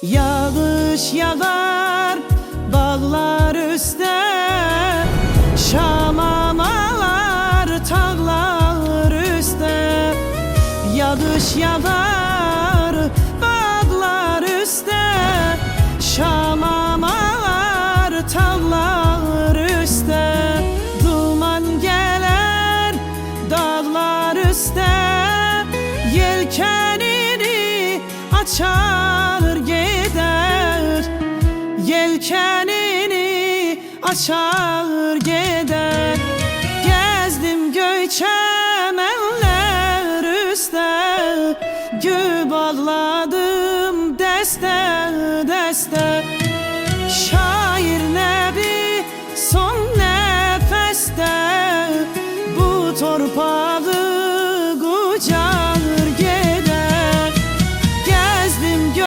Yağış yağar bağlar üstte, şamamalar tağlar üstte. Yağış yağar bağlar üstte, şamamalar tağlar üstte. Duman gelir dağlar üstte, yelkenini açar gider, yelkenini açar gider. Gezdim göy çemenler üstte, gül bağladım deste deste.